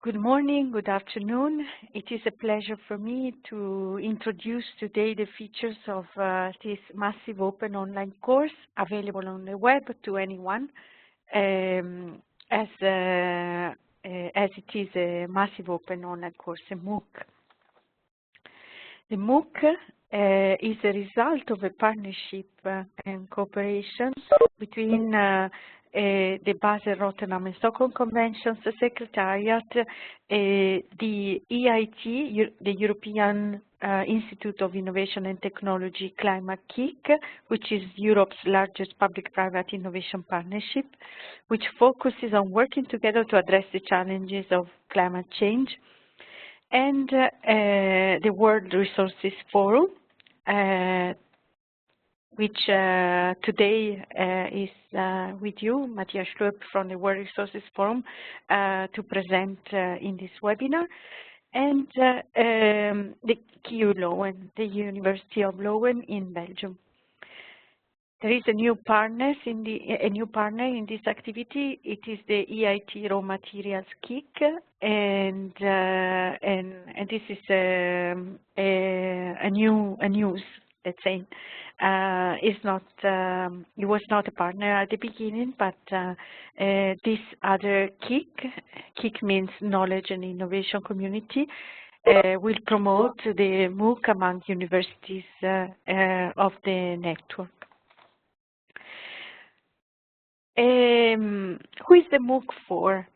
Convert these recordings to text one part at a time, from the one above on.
Good morning, good afternoon. It is a pleasure for me to introduce today the features of this massive open online course available on the web to anyone, as it is a massive open online course, a MOOC. The MOOC is a result of a partnership and cooperation between the Basel, Rotterdam and Stockholm Conventions Secretariat, the EIT, the European Institute of Innovation and Technology Climate KIC, which is Europe's largest public-private innovation partnership, which focuses on working together to address the challenges of climate change, and the World Resources Forum, which today is with you, Matthias Schlupp from the World Resources Forum, to present in this webinar, and the KU Leuven, the University of Leuven in Belgium. There is a new partner in this activity. It is the EIT Raw Materials KIC, and this is a news. Let's say it was not a partner at the beginning, but this other KIC means Knowledge and Innovation Community, will promote the MOOC among universities of the network. Who is the MOOC for?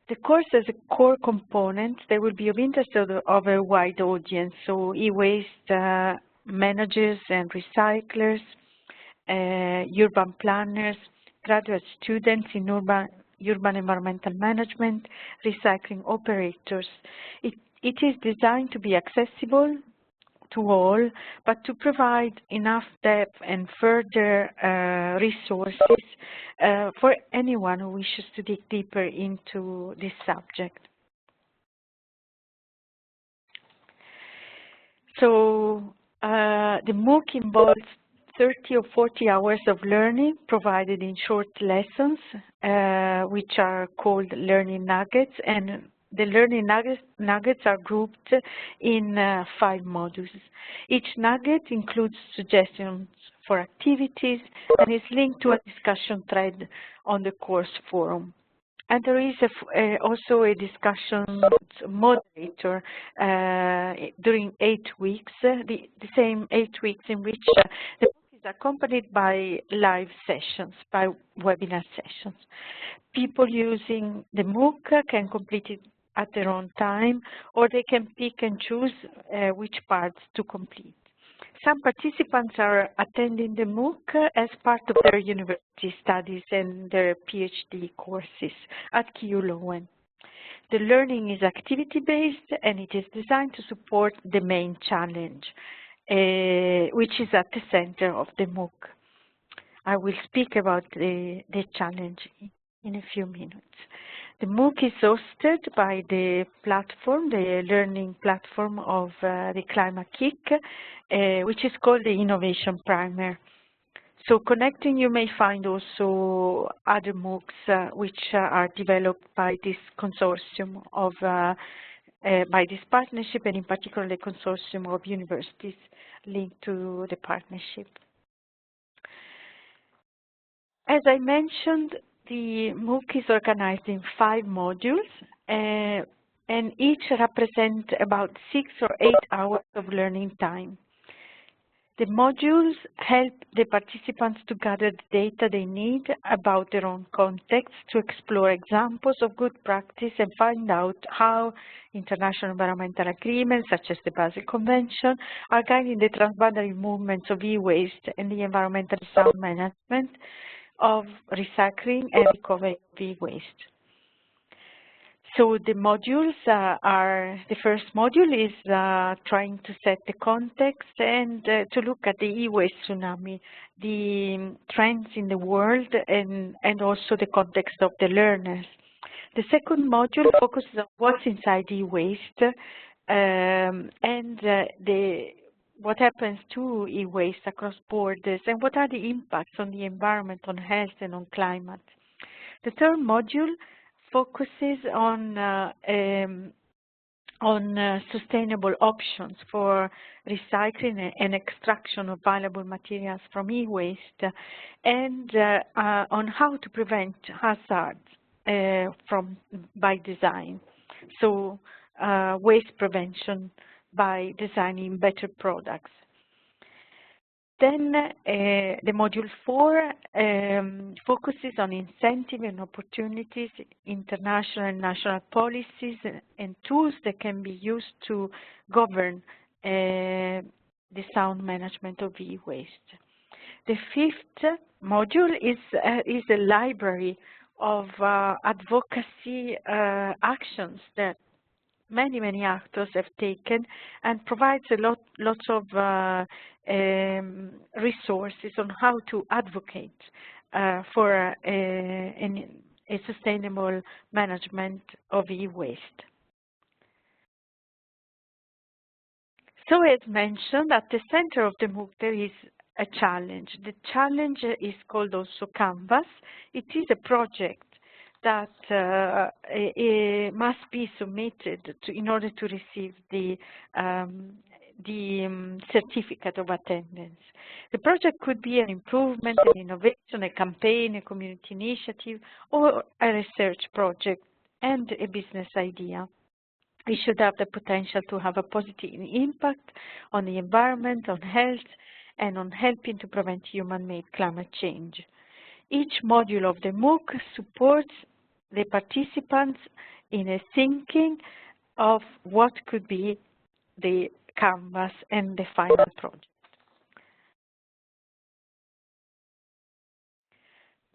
The course has a core component that will be of interest of a wide audience, so e-waste managers and recyclers, urban planners, graduate students in urban environmental management, recycling operators. It is designed to be accessible to all, but to provide enough depth and further resources for anyone who wishes to dig deeper into this subject. So the MOOC involves 30 or 40 hours of learning provided in short lessons, which are called learning nuggets, and the learning nuggets are grouped in 5 modules. Each nugget includes suggestions for activities and is linked to a discussion thread on the course forum. And there is also a discussion moderator during 8 weeks, the same 8 weeks in which the book is accompanied by live sessions, by webinar sessions. People using the MOOC can complete it at their own time, or they can pick and choose which parts to complete. Some participants are attending the MOOC as part of their university studies and their PhD courses at KU Leuven. The learning is activity-based, and it is designed to support the main challenge, which is at the center of the MOOC. I will speak about the challenge in a few minutes. The MOOC is hosted by the platform, the learning platform of the Climate KIC, which is called the Innovation Primer. So connecting, you may find also other MOOCs which are developed by this consortium of, by this partnership, and in particular the consortium of universities linked to the partnership. As I mentioned, the MOOC is organized in 5 modules, and each represents about 6 or 8 hours of learning time. The modules help the participants to gather the data they need about their own context, to explore examples of good practice and find out how international environmental agreements, such as the Basel Convention, are guiding the transboundary movements of e-waste and the environmental sound management of recycling and recovery of e-waste. So the modules the first module is trying to set the context and to look at the e-waste tsunami, the trends in the world, and also the context of the learners. The second module focuses on what's inside e-waste and what happens to e-waste across borders, and what are the impacts on the environment, on health, and on climate. The third module focuses on sustainable options for recycling and extraction of valuable materials from e-waste, and on how to prevent hazards by design. So waste prevention by designing better products. Then the module 4 focuses on incentive and opportunities, international and national policies and tools that can be used to govern the sound management of e-waste. The 5th module is a library of advocacy actions that many actors have taken, and provides lots of resources on how to advocate for a sustainable management of e-waste. So as mentioned, at the center of the MOOC there is a challenge. The challenge is called also Canvas. It is a project that must be submitted in order to receive the certificate of attendance. The project could be an improvement, an innovation, a campaign, a community initiative, or a research project and a business idea. It should have the potential to have a positive impact on the environment, on health, and on helping to prevent human-made climate change. Each module of the MOOC supports the participants in a thinking of what could be the canvas and the final project.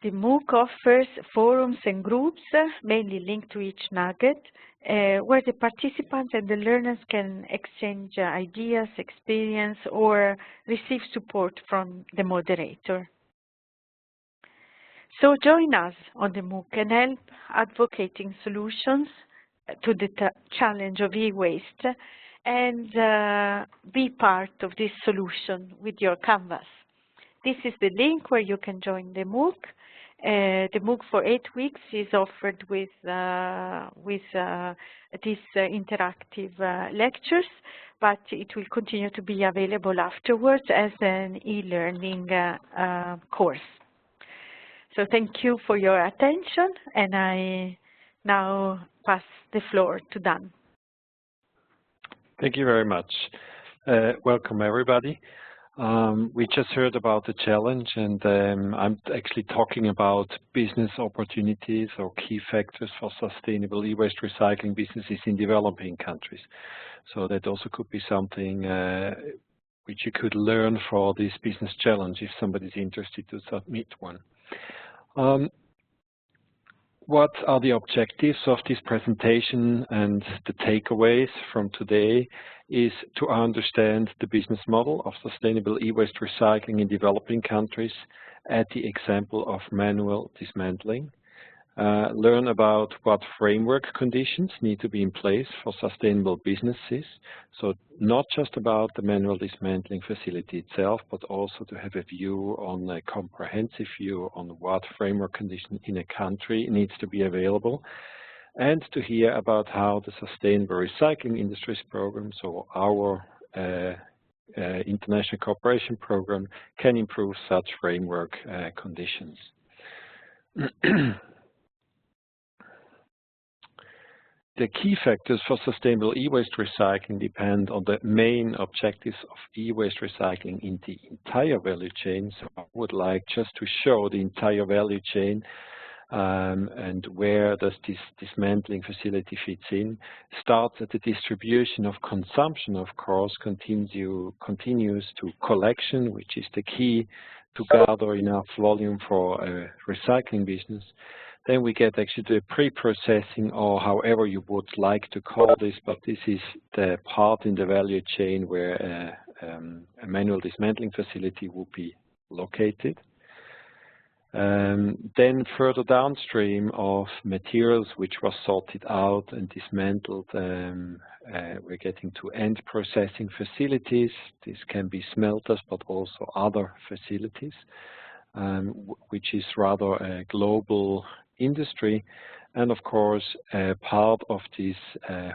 The MOOC offers forums and groups, mainly linked to each nugget, where the participants and the learners can exchange ideas, experience, or receive support from the moderator. So join us on the MOOC and help advocating solutions to the challenge of e-waste, and be part of this solution with your Canvas. This is the link where you can join the MOOC. The MOOC for 8 weeks is offered with these interactive lectures, but it will continue to be available afterwards as an e-learning course. So thank you for your attention, and I now pass the floor to Dan. Thank you very much. Welcome everybody. We just heard about the challenge, and I'm actually talking about business opportunities or key factors for sustainable e-waste recycling businesses in developing countries. So that also could be something which you could learn for this business challenge if somebody's interested to submit one. What are the objectives of this presentation, and the takeaways from today is to understand the business model of sustainable e-waste recycling in developing countries at the example of manual dismantling. Learn about what framework conditions need to be in place for sustainable businesses. So not just about the manual dismantling facility itself, but also to have a view on a comprehensive view on what framework condition in a country needs to be available. And to hear about how the Sustainable Recycling Industries Program, so our international cooperation program, can improve such framework conditions. The key factors for sustainable e-waste recycling depend on the main objectives of e-waste recycling in the entire value chain. So I would like just to show the entire value chain and where does this dismantling facility fits in. Starts at the distribution of consumption, of course, continues to collection, which is the key to gather enough volume for a recycling business. Then we get actually the pre-processing, or however you would like to call this, but this is the part in the value chain where a manual dismantling facility would be located. Then further downstream of materials which were sorted out and dismantled, we're getting to end processing facilities. This can be smelters, but also other facilities, which is rather a global industry. And of course, part of this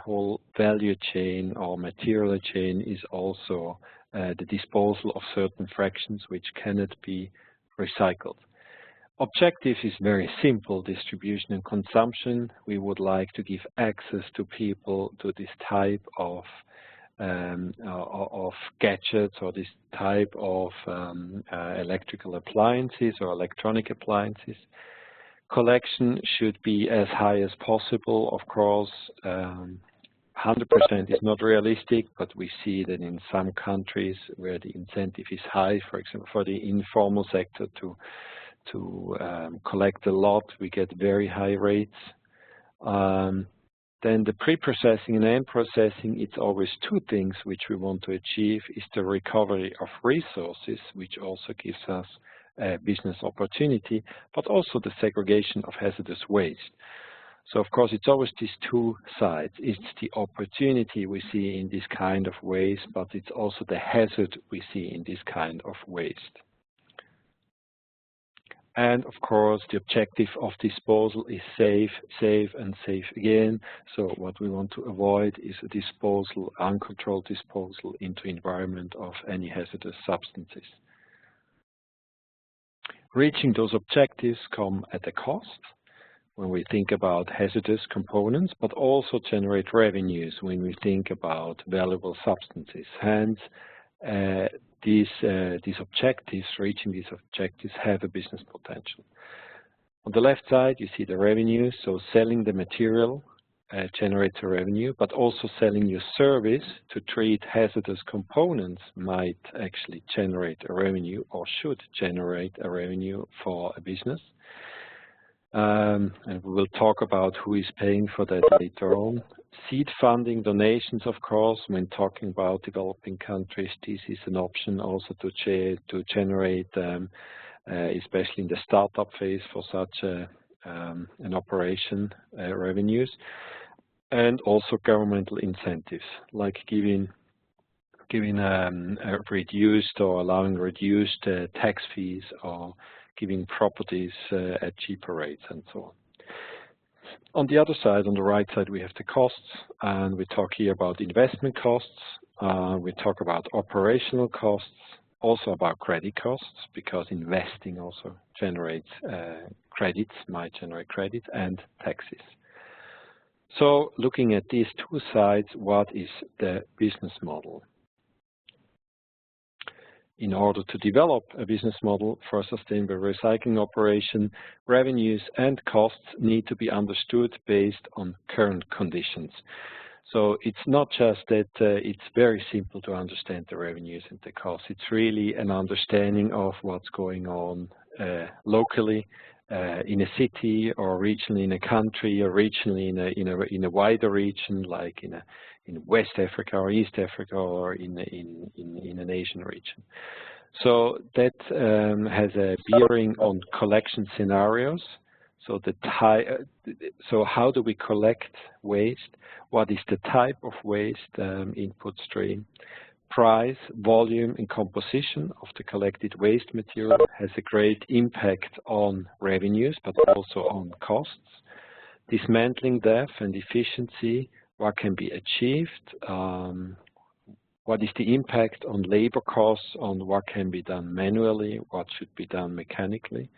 whole value chain or material chain is also the disposal of certain fractions which cannot be recycled. Objective is very simple: distribution and consumption. We would like to give access to people to this type of gadgets or this type of electrical appliances or electronic appliances. Collection should be as high as possible. Of course, 100% is not realistic, but we see that in some countries where the incentive is high, for example, for the informal sector to collect a lot, we get very high rates. Then the pre-processing and end processing, it's always two things which we want to achieve: is the recovery of resources, which also gives us a business opportunity, but also the segregation of hazardous waste. So of course it's always these two sides. It's the opportunity we see in this kind of waste, but it's also the hazard we see in this kind of waste. And of course, the objective of disposal is safe, safe, and safe again. So what we want to avoid is a disposal, uncontrolled disposal into environment of any hazardous substances. Reaching those objectives come at a cost when we think about hazardous components, but also generate revenues when we think about valuable substances. Hence, these objectives, reaching these objectives, have a business potential. On the left side, you see the revenue. So selling the material generates a revenue, but also selling your service to treat hazardous components might actually generate a revenue, or should generate a revenue for a business. And we will talk about who is paying for that later on. Seed funding, donations, of course, when talking about developing countries, this is an option also to generate, especially in the startup phase for such an operation, revenues. And also governmental incentives, like giving reduced or allowing reduced tax fees, or giving properties at cheaper rates, and so on. On the other side, on the right side, we have the costs, and we talk here about investment costs. We talk about operational costs, also about credit costs, because investing also generates credits, might generate credit, and taxes. So looking at these two sides, what is the business model? In order to develop a business model for a sustainable recycling operation, revenues and costs need to be understood based on current conditions. So it's not just that it's very simple to understand the revenues and the costs. It's really an understanding of what's going on locally in a city, or regionally in a country, or regionally in a wider region, like in West Africa or East Africa, or in an Asian region. So that has a bearing on collection scenarios. So so how do we collect waste? What is the type of waste input stream? Price, volume, and composition of the collected waste material has a great impact on revenues, but also on costs. Dismantling depth and efficiency, what can be achieved? What is the impact on labor costs, on what can be done manually, what should be done mechanically?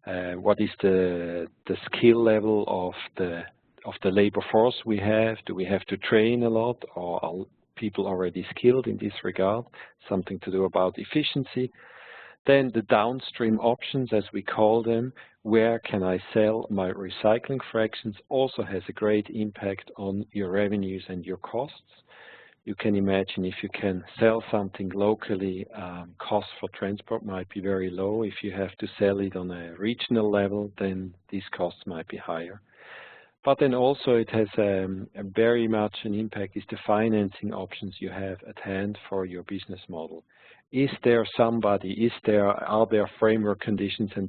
What is the skill level of the labor force we have? Do we have to train a lot, or are people already skilled in this regard? Something to do about efficiency. Then the downstream options, as we call them, where can I sell my recycling fractions, also has a great impact on your revenues and your costs. You can imagine if you can sell something locally, costs for transport might be very low. If you have to sell it on a regional level, then these costs might be higher. But then also it has very much an impact is the financing options you have at hand for your business model. Is there somebody, are there framework conditions, and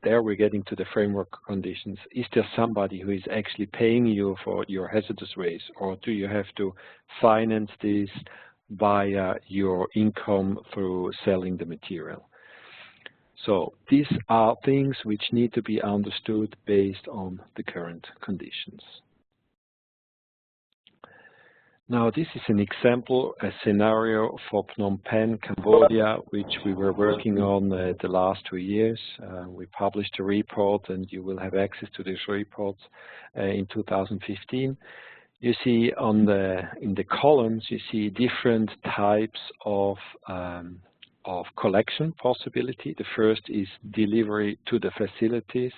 there we're getting to the framework conditions. Is there somebody who is actually paying you for your hazardous waste, or do you have to finance this via your income through selling the material? So these are things which need to be understood based on the current conditions. Now this is an example, a scenario for Phnom Penh, Cambodia, which we were working on the last 2 years. We published a report, and you will have access to these reports in 2015. You see in the columns, you see different types of collection possibility. The first is delivery to the facilities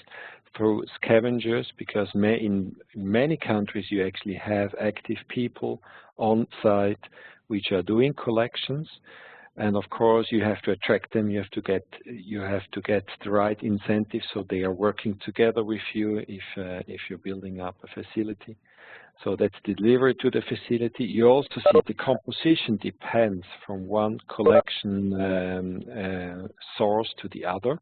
through scavengers, because in many countries you actually have active people on site which are doing collections, and of course you have to attract them. You have to get the right incentives so they are working together with you if you're building up a facility. So that's delivered to the facility. You also see the composition depends from one collection source to the other.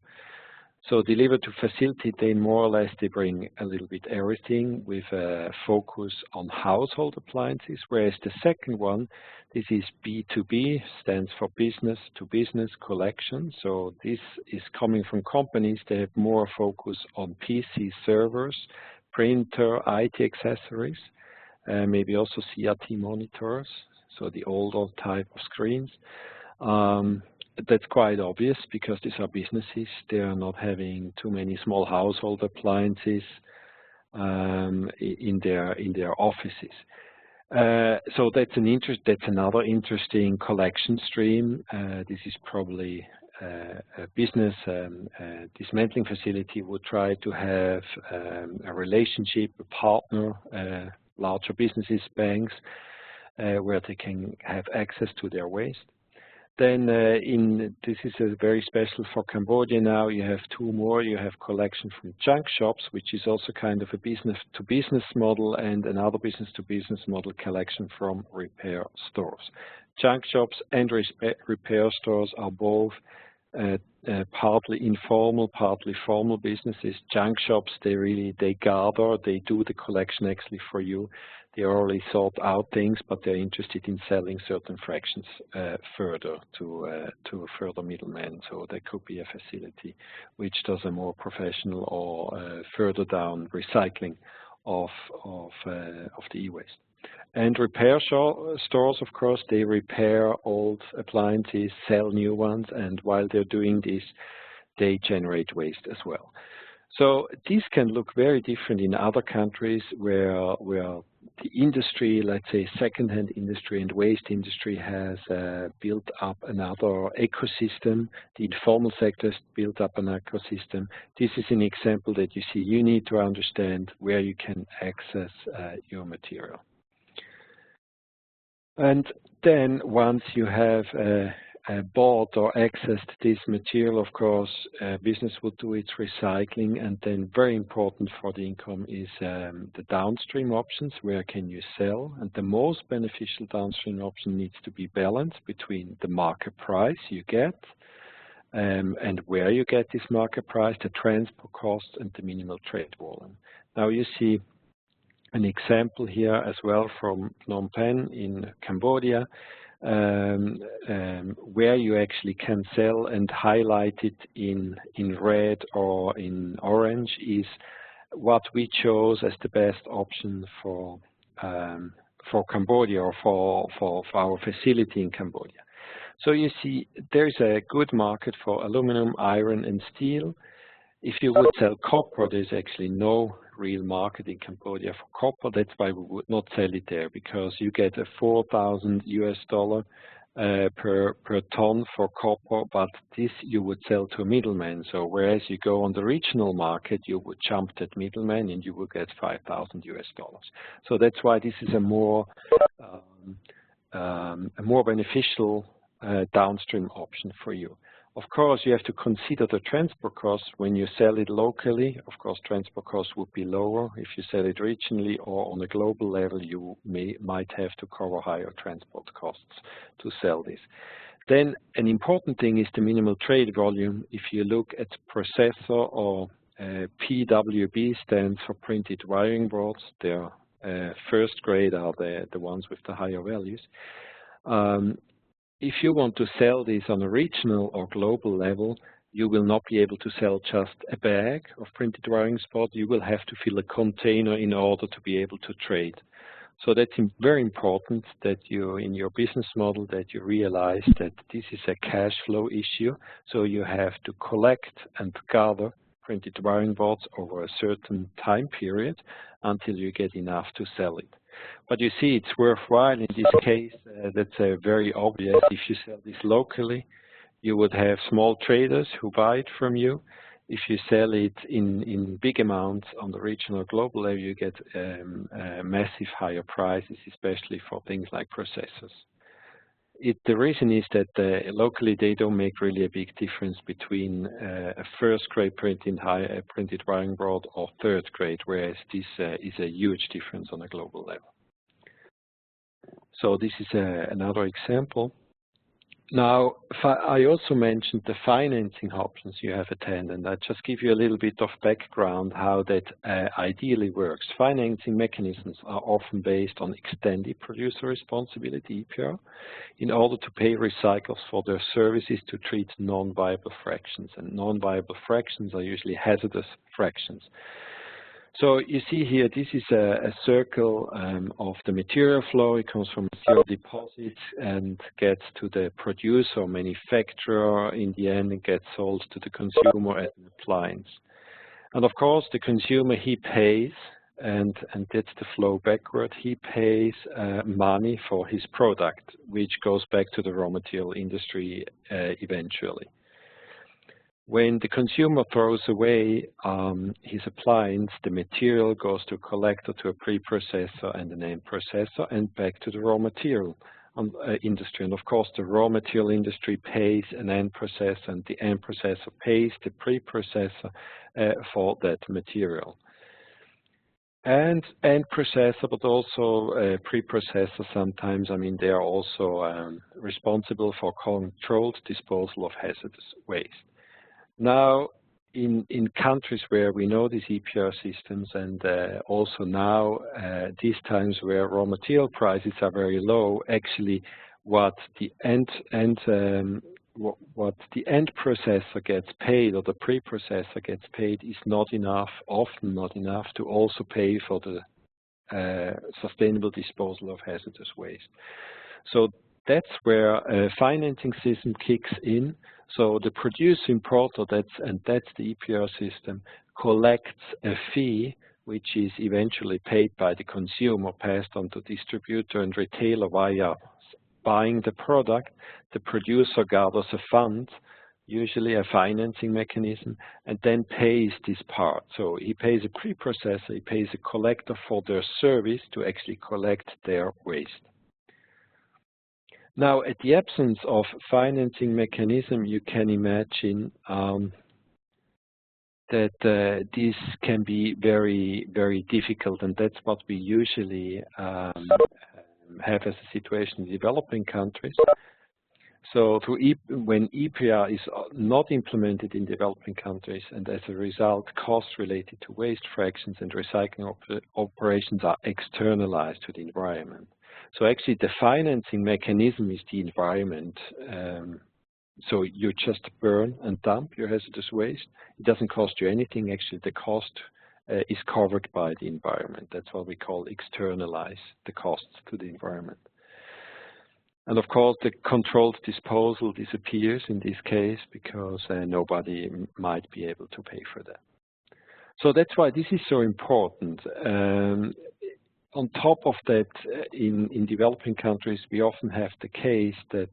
So delivered to facility, they more or less, they bring a little bit everything with a focus on household appliances, whereas the second one, this is B2B, stands for business to business collection. So this is coming from companies that have more focus on PC servers, printer, IT accessories, maybe also CRT monitors, so the older type of screens. That's quite obvious because these are businesses. They are not having too many small household appliances in their offices. So that's another interesting collection stream. This is probably a business dismantling facility would try to have a relationship, a partner, larger businesses, banks, where they can have access to their waste. Then this is a very special for Cambodia now. You have two more. You have collection from junk shops, which is also kind of a business-to-business model, and another business-to-business model, collection from repair stores. Junk shops and repair stores are both partly informal, partly formal businesses. Junk shops, they gather, they do the collection actually for you. They already sort out things, but they're interested in selling certain fractions further to further middlemen. So there could be a facility which does a more professional or further down recycling of the e-waste. And repair stores, of course, they repair old appliances, sell new ones, and while they're doing this, they generate waste as well. So these can look very different in other countries where the industry, let's say second-hand industry and waste industry, has built up another ecosystem. The informal sector has built up an ecosystem. This is an example that you see. You need to understand where you can access your material. And then once you have bought or accessed this material, of course, business will do its recycling, and then very important for the income is the downstream options. Where can you sell? And the most beneficial downstream option needs to be balanced between the market price you get and where you get this market price, the transport cost, and the minimal trade volume. Now you see an example here as well from Phnom Penh in Cambodia, where you actually can sell, and highlighted in red or in orange is what we chose as the best option for Cambodia, or for our facility in Cambodia. So you see there's a good market for aluminum, iron, and steel. If you would sell copper, there's actually no real market in Cambodia for copper. That's why we would not sell it there, because you get a $4,000 per ton for copper, but this you would sell to a middleman. So whereas you go on the regional market, you would jump that middleman and you would get $5,000. So that's why this is a more beneficial downstream option for you. Of course, you have to consider the transport costs when you sell it locally. Of course, transport costs would be lower. If you sell it regionally or on a global level, you might have to cover higher transport costs to sell this. Then an important thing is the minimal trade volume. If you look at processor, or PWB stands for printed wiring boards. Their first grade are the ones with the higher values. If you want to sell this on a regional or global level, you will not be able to sell just a bag of printed wiring spot. You will have to fill a container in order to be able to trade. So that's very important that you, in your business model, that you realize that this is a cash flow issue. So you have to collect and gather printed wiring boards over a certain time period until you get enough to sell it. But you see, it's worthwhile in this case. That's very obvious. If you sell this locally, you would have small traders who buy it from you. If you sell it in big amounts on the regional or global level, you get massive higher prices, especially for things like processors. The reason is that locally they don't make really a big difference between a first-grade printed wiring board or third-grade, whereas this is a huge difference on a global level. So this is another example. Now, I also mentioned the financing options you have at hand, and I just give you a little bit of background how that ideally works. Financing mechanisms are often based on extended producer responsibility, EPR, in order to pay recyclers for their services to treat non-viable fractions. And non-viable fractions are usually hazardous fractions. So you see here, this is a circle of the material flow. It comes from material deposits and gets to the producer or manufacturer. In the end, it gets sold to the consumer as an appliance. And of course, the consumer, he pays, and that's the flow backward. He pays money for his product, which goes back to the raw material industry eventually. When the consumer throws away his appliance, the material goes to a collector, to a pre-processor and an end processor, and back to the raw material industry. And of course, the raw material industry pays an end processor, and the end processor pays the pre-processor for that material. And end processor, but also pre-processor sometimes, I mean, they are also responsible for controlled disposal of hazardous waste. Now, in countries where we know these EPR systems, and also now these times where raw material prices are very low, actually what the end processor gets paid, or the pre-processor gets paid, is not enough, often not enough, to also pay for the sustainable disposal of hazardous waste. So that's where a financing system kicks in. So the producer importer, that's the EPR system, collects a fee which is eventually paid by the consumer, passed on to distributor and retailer via buying the product. The producer gathers a fund, usually a financing mechanism, and then pays this part. So he pays a pre-processor, he pays a collector for their service to actually collect their waste. Now, at the absence of financing mechanism, you can imagine that this can be very, very difficult, and that's what we usually have as a situation in developing countries. So when EPR is not implemented in developing countries, and as a result, costs related to waste fractions and recycling operations are externalized to the environment. So actually the financing mechanism is the environment. So you just burn and dump your hazardous waste. It doesn't cost you anything. Actually, the cost is covered by the environment. That's what we call externalize the costs to the environment. And of course, the controlled disposal disappears in this case because nobody might be able to pay for that. So that's why this is so important. On top of that, in developing countries, we often have the case that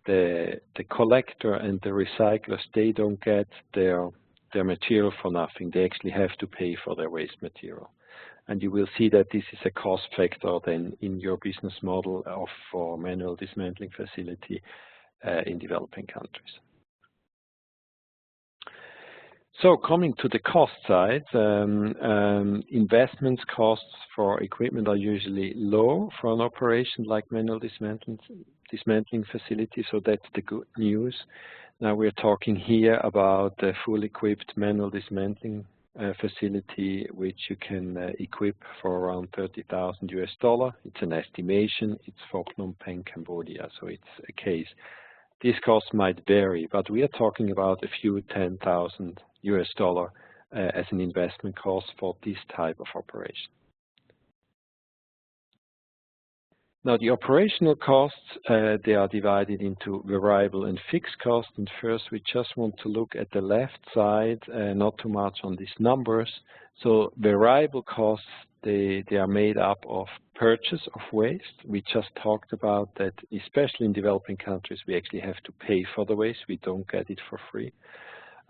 the collector and the recyclers, they don't get their material for nothing. They actually have to pay for their waste material. And you will see that this is a cost factor then in your business model for manual dismantling facility in developing countries. So coming to the cost side, investment costs for equipment are usually low for an operation like manual dismantling facility, so that's the good news. Now we're talking here about a fully equipped manual dismantling facility, which you can equip for around $30,000 US. It's an estimation. It's for Phnom Penh, Cambodia, so it's a case These costs might vary, but we are talking about a few $10,000 as an investment cost for this type of operation. Now, the operational costs, they are divided into variable and fixed costs. And first, we just want to look at the left side, not too much on these numbers. So variable costs, they are made up of purchase of waste. We just talked about that, especially in developing countries, we actually have to pay for the waste. We don't get it for free.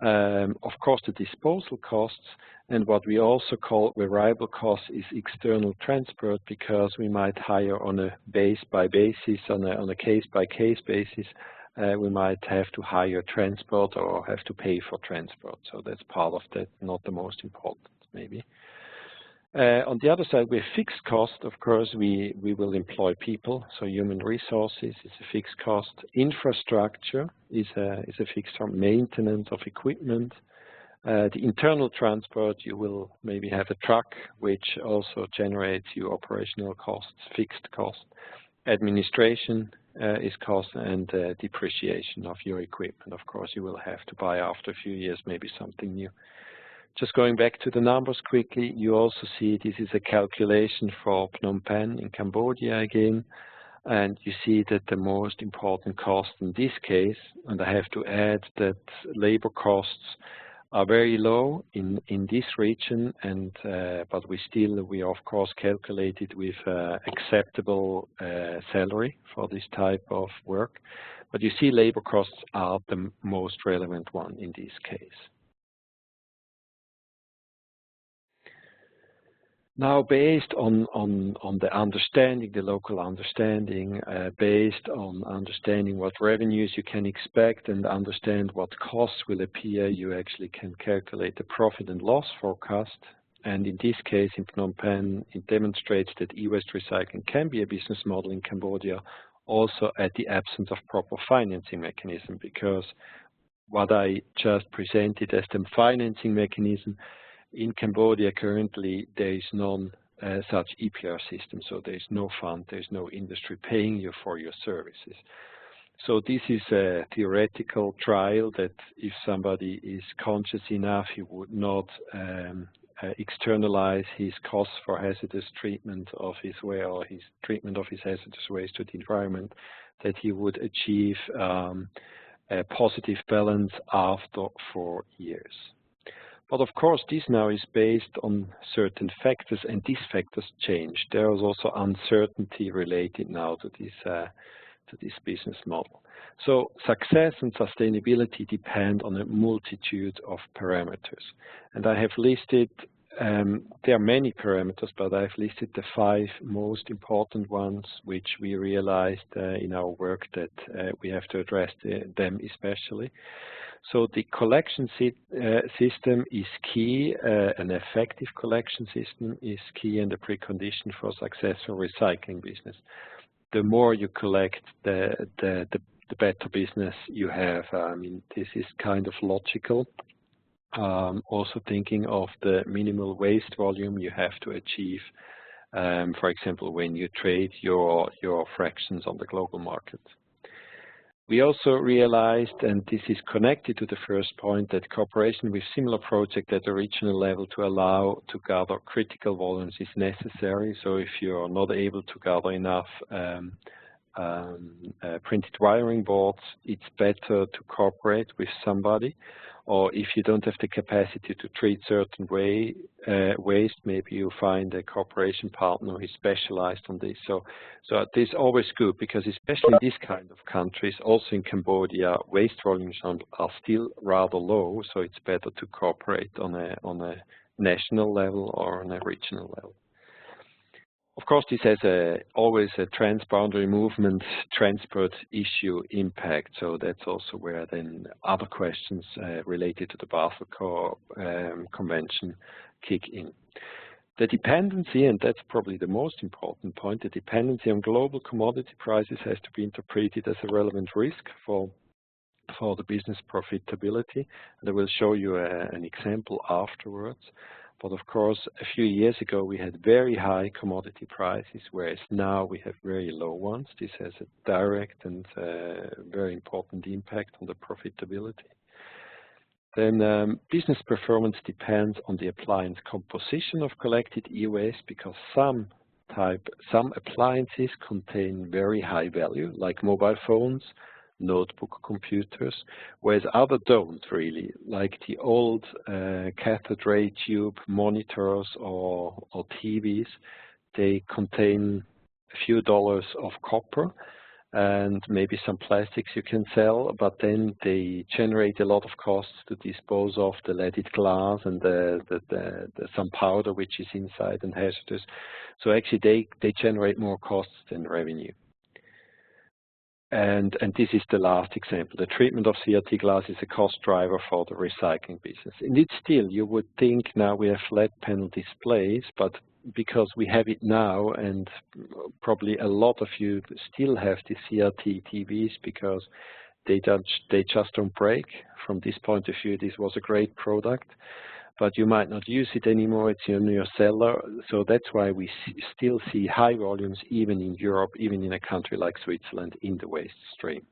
Of course, the disposal costs, and what we also call variable costs is external transport, because we might hire on a basis, on a case-by-case basis. We might have to hire transport or have to pay for transport. So that's part of that, not the most important, maybe. On the other side, we have fixed cost. Of course, we will employ people, so human resources is a fixed cost. Infrastructure is a fixed cost. Maintenance of equipment. The internal transport, you will maybe have a truck, which also generates your operational costs, fixed cost. Administration is cost, and depreciation of your equipment. Of course, you will have to buy after a few years maybe something new. Just going back to the numbers quickly, you also see this is a calculation for Phnom Penh in Cambodia again, and you see that the most important cost in this case, and I have to add that labor costs are very low in this region, and but we of course calculated with acceptable salary for this type of work. But you see labor costs are the most relevant one in this case. Now, based on the understanding, the local understanding, based on understanding what revenues you can expect and understand what costs will appear, you actually can calculate the profit and loss forecast. And in this case, in Phnom Penh, it demonstrates that e-waste recycling can be a business model in Cambodia, also at the absence of proper financing mechanism, because what I just presented as the financing mechanism, in Cambodia currently there is none such EPR system, so there is no fund, there is no industry paying you for your services. So this is a theoretical trial that if somebody is conscious enough, he would not externalize his costs for hazardous treatment of his waste or his treatment of his hazardous waste to the environment, that he would achieve a positive balance after 4 years. But of course, this now is based on certain factors, and these factors change. There is also uncertainty related now to this business model. So success and sustainability depend on a multitude of parameters. And I have listed, there are many parameters, but I've listed the 5 most important ones, which we realized in our work that we have to address them especially. So the collection system is key, an effective collection system is key and a precondition for successful recycling business. The more you collect, the better business you have. I mean, this is kind of logical. Also thinking of the minimal waste volume you have to achieve, for example, when you trade your fractions on the global market. We also realized, and this is connected to the first point, that cooperation with similar projects at the regional level to allow to gather critical volumes is necessary. So if you're not able to gather enough printed wiring boards, it's better to cooperate with somebody. Or if you don't have the capacity to treat certain waste, maybe you find a cooperation partner who is specialized on this. So this is always good, because especially in this kind of countries, also in Cambodia, waste volumes are still rather low. So it's better to cooperate on a national level or on a regional level. Of course, this has always a transboundary movement transport issue impact, so that's also where then other questions related to the Basel Convention kick in. The dependency, and that's probably the most important point, the dependency on global commodity prices has to be interpreted as a relevant risk for the business profitability, and I will show you an example afterwards. But of course, a few years ago, we had very high commodity prices, whereas now we have very low ones. This has a direct and very important impact on the profitability. Then business performance depends on the appliance composition of collected e-waste, because some appliances contain very high value, like mobile phones, notebook computers, whereas others don't really, like the old cathode ray tube monitors or TVs. They contain a few dollars of copper and maybe some plastics you can sell, but then they generate a lot of costs to dispose of the leaded glass and some powder which is inside and hazardous. So actually they generate more costs than revenue. And this is the last example. The treatment of CRT glass is a cost driver for the recycling business. And it's still, you would think now we have flat panel displays, but because we have it now, and probably a lot of you still have the CRT TVs because they just don't break. From this point of view, this was a great product, but you might not use it anymore. It's in your cellar. So that's why we still see high volumes even in Europe, even in a country like Switzerland, in the waste stream.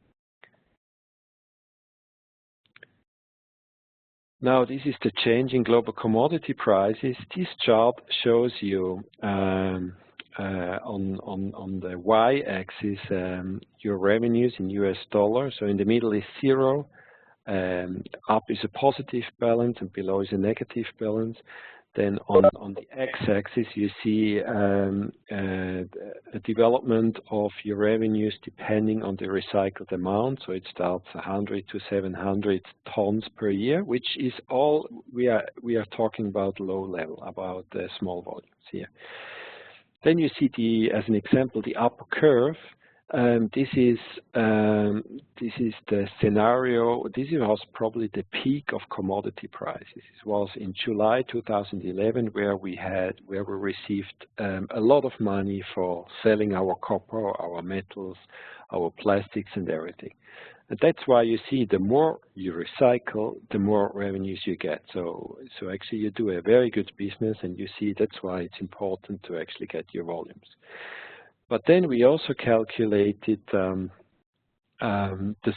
Now, this is the change in global commodity prices. This chart shows you on the y-axis your revenues in US dollars. So in the middle is 0, up is a positive balance, and below is a negative balance. Then on the x-axis, you see a development of your revenues depending on the recycled amount. So it starts 100 to 700 tons per year, which is all we are talking about low level, about small volumes here. Then you see as an example, the upper curve. This is the scenario. This was probably the peak of commodity prices. It was in July 2011 where we received a lot of money for selling our copper, our metals, our plastics, and everything. And that's why you see the more you recycle, the more revenues you get. So actually you do a very good business, and you see that's why it's important to actually get your volumes. But then we also calculated the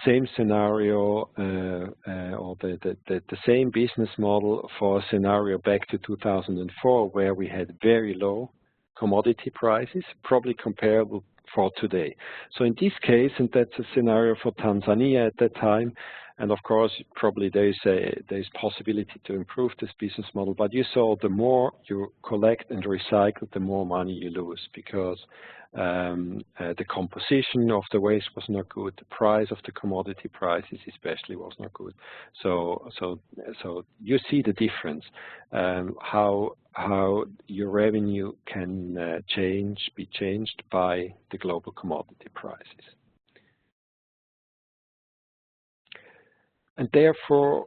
same scenario or the same business model for a scenario back to 2004, where we had very low commodity prices, probably comparable for today. So in this case, and that's a scenario for Tanzania at that time, and of course, probably there's possibility to improve this business model, but you saw the more you collect and recycle, the more money you lose, because the composition of the waste was not good. The price of the commodity prices especially was not good. So you see the difference, how your revenue can be changed by the global commodity prices. And therefore,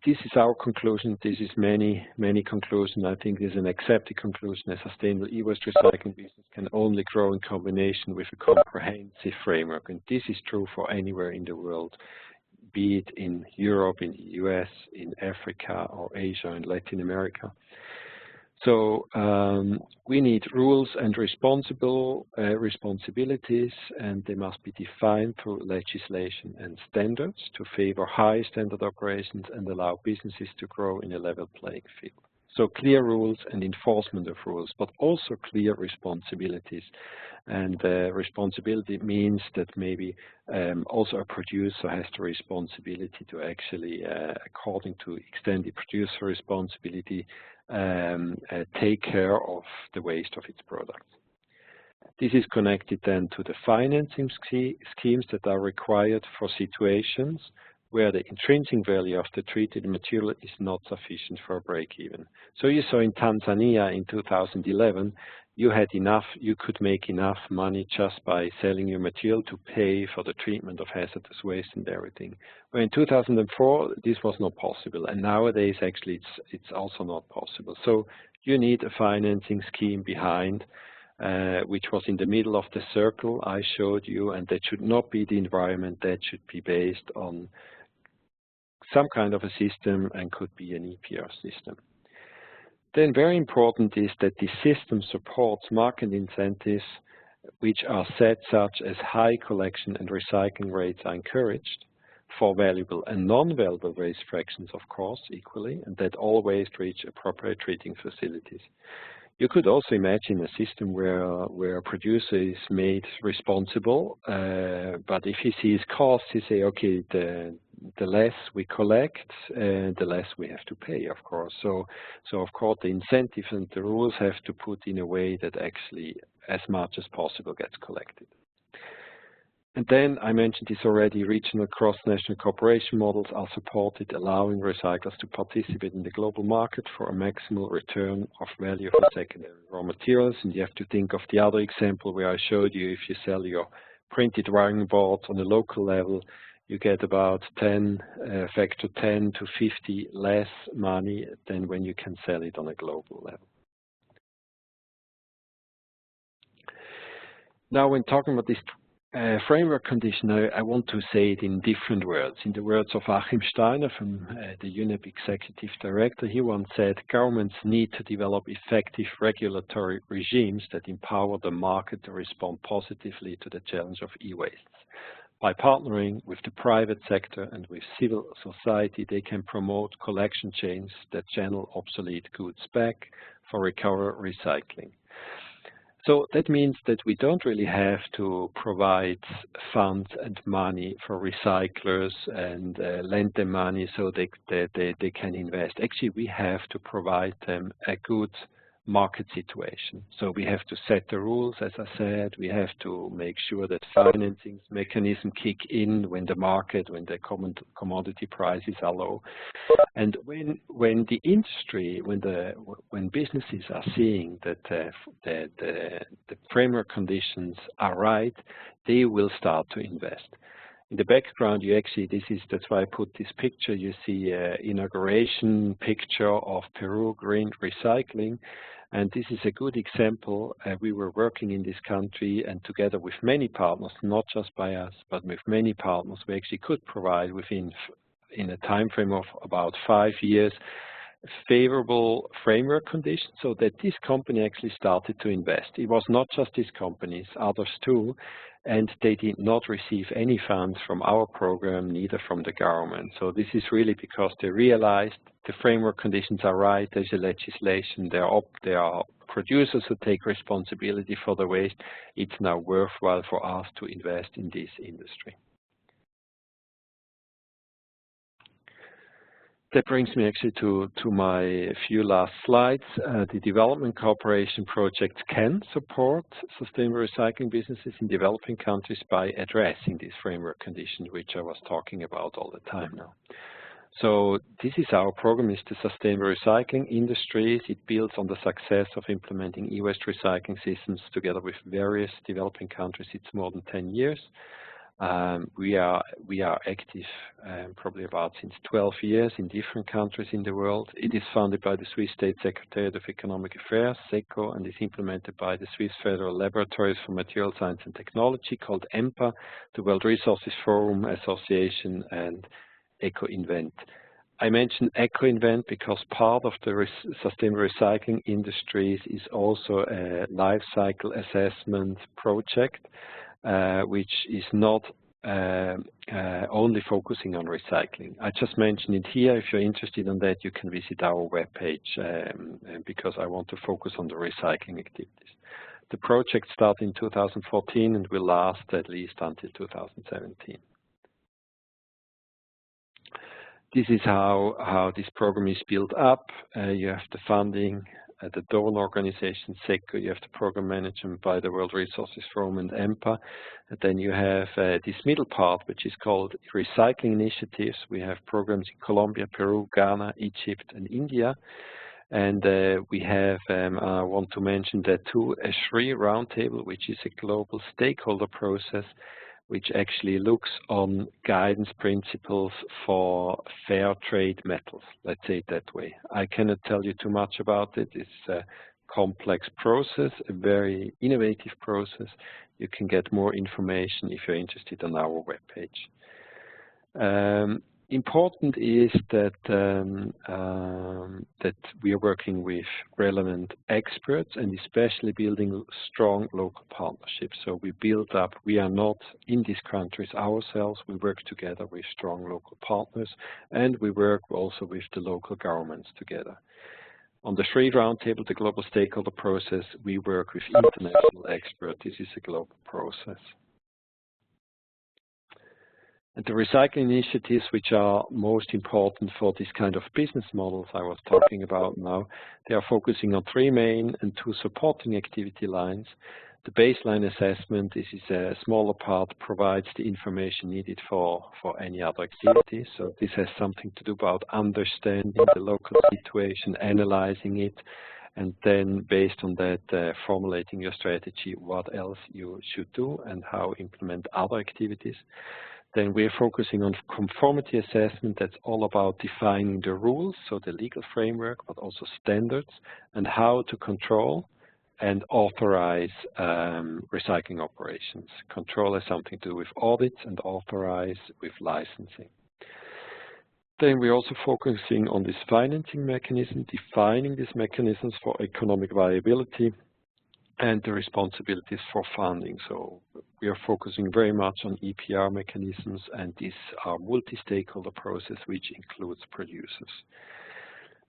this is our conclusion. This is many conclusions. I think this is an accepted conclusion. A sustainable e-waste recycling business can only grow in combination with a comprehensive framework. And this is true for anywhere in the world, be it in Europe, in the US, in Africa, or Asia, and Latin America. So we need rules and responsibilities, and they must be defined through legislation and standards to favor high standard operations and allow businesses to grow in a level playing field. So clear rules and enforcement of rules, but also clear responsibilities. And responsibility means that maybe also a producer has the responsibility to actually, according to extended producer responsibility, take care of the waste of its products. This is connected then to the financing schemes that are required for situations where the intrinsic value of the treated material is not sufficient for a break-even. So you saw in Tanzania in 2011, you could make enough money just by selling your material to pay for the treatment of hazardous waste and everything. Well, in 2004, this was not possible, and nowadays actually it's also not possible. So you need a financing scheme behind, which was in the middle of the circle I showed you, and that should not be the environment. That should be based on some kind of a system and could be an EPR system. Then very important is that the system supports market incentives which are set such as high collection and recycling rates are encouraged for valuable and non-valuable waste fractions, of course, equally, and that all waste reach appropriate treating facilities. You could also imagine a system where a producer is made responsible, but if he sees costs, he say, okay, the less we collect, the less we have to pay, of course. So of course, the incentives and the rules have to put in a way that actually as much as possible gets collected. And then I mentioned this already, regional cross-national cooperation models are supported, allowing recyclers to participate in the global market for a maximal return of value for secondary raw materials. And you have to think of the other example where I showed you, if you sell your printed wiring board on a local level, you get about factor 10 to 50 less money than when you can sell it on a global level. Now, when talking about this framework condition, I want to say it in different words. In the words of Achim Steiner, from the UNEP Executive Director, he once said, governments need to develop effective regulatory regimes that empower the market to respond positively to the challenge of e-wastes. By partnering with the private sector and with civil society, they can promote collection chains that channel obsolete goods back for recovery recycling. So that means that we don't really have to provide funds and money for recyclers and lend them money so they can invest. Actually, we have to provide them a good market situation. So we have to set the rules, as I said. We have to make sure that financing mechanisms kick in when the market, when the commodity prices are low. And when the industry, when businesses are seeing that the framework conditions are right, they will start to invest. In the background, that's why I put this picture. You see inauguration picture of Peru Green Recycling. And this is a good example. We were working in this country, and together with many partners, not just by us, but with many partners, we actually could provide in a time frame of about 5 years, favorable framework conditions so that this company actually started to invest. It was not just these companies, others too, and they did not receive any funds from our program, neither from the government. So this is really because they realized the framework conditions are right, there's a legislation, there are producers who take responsibility for the waste. It's now worthwhile for us to invest in this industry. That brings me actually to my few last slides. The development cooperation projects can support sustainable recycling businesses in developing countries by addressing these framework conditions, which I was talking about all the time now. So this is our program, is the Sustainable Recycling Industries. It builds on the success of implementing e-waste recycling systems together with various developing countries. It's more than 10 years. We are active probably about since 12 years in different countries in the world. It is funded by the Swiss State Secretariat of Economic Affairs, SECO, and is implemented by the Swiss Federal Laboratories for Material Science and Technology, called EMPA, the World Resources Forum Association, and EcoInvent. I mentioned EcoInvent because part of the sustainable recycling industries is also a life cycle assessment project, which is not only focusing on recycling. I just mentioned it here. If you're interested in that, you can visit our webpage because I want to focus on the recycling activities. The project started in 2014 and will last at least until 2017. This is how this program is built up. You have the funding, the donor organization, SECO, you have the program management by the World Resources Forum and EMPA. And then you have this middle part, which is called recycling initiatives. We have programs in Colombia, Peru, Ghana, Egypt, and India. And we have, I want to mention that too, a SRI roundtable, which is a global stakeholder process, which actually looks on guidance principles for fair trade metals, let's say it that way. I cannot tell you too much about it. It's a complex process, a very innovative process. You can get more information if you're interested on our webpage. Important is that that we are working with relevant experts and especially building strong local partnerships. So we build up, we are not in these countries ourselves, we work together with strong local partners, and we work also with the local governments together. On the 3 roundtable, the global stakeholder process, we work with international experts. This is a global process. And the recycling initiatives which are most important for this kind of business models I was talking about now, they are focusing on 3 main and 2 supporting activity lines. The baseline assessment, this is a smaller part, provides the information needed for any other activity. So this has something to do about understanding the local situation, analyzing it, and then based on that, formulating your strategy, what else you should do and how implement other activities. Then we're focusing on conformity assessment. That's all about defining the rules, so the legal framework, but also standards, and how to control and authorize recycling operations. Control has something to do with audits and authorize with licensing. Then we're also focusing on this financing mechanism, defining these mechanisms for economic viability, and the responsibilities for funding. So we are focusing very much on EPR mechanisms, and these are multi-stakeholder process which includes producers.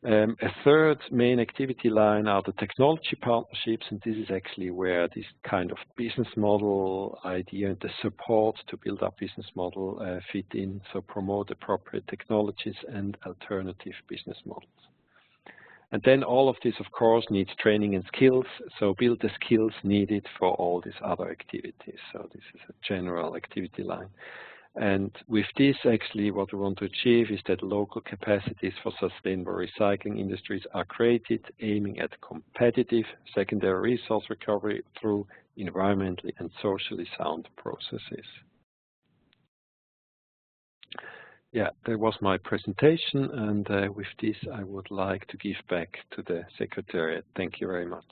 A third main activity line are the technology partnerships, and this is actually where this kind of business model idea and the support to build up business model fit in, so promote appropriate technologies and alternative business models. And then all of this, of course, needs training and skills, so build the skills needed for all these other activities. So this is a general activity line. And with this, actually, what we want to achieve is that local capacities for sustainable recycling industries are created, aiming at competitive secondary resource recovery through environmentally and socially sound processes. Yeah, that was my presentation, and with this I would like to give back to the Secretariat. Thank you very much.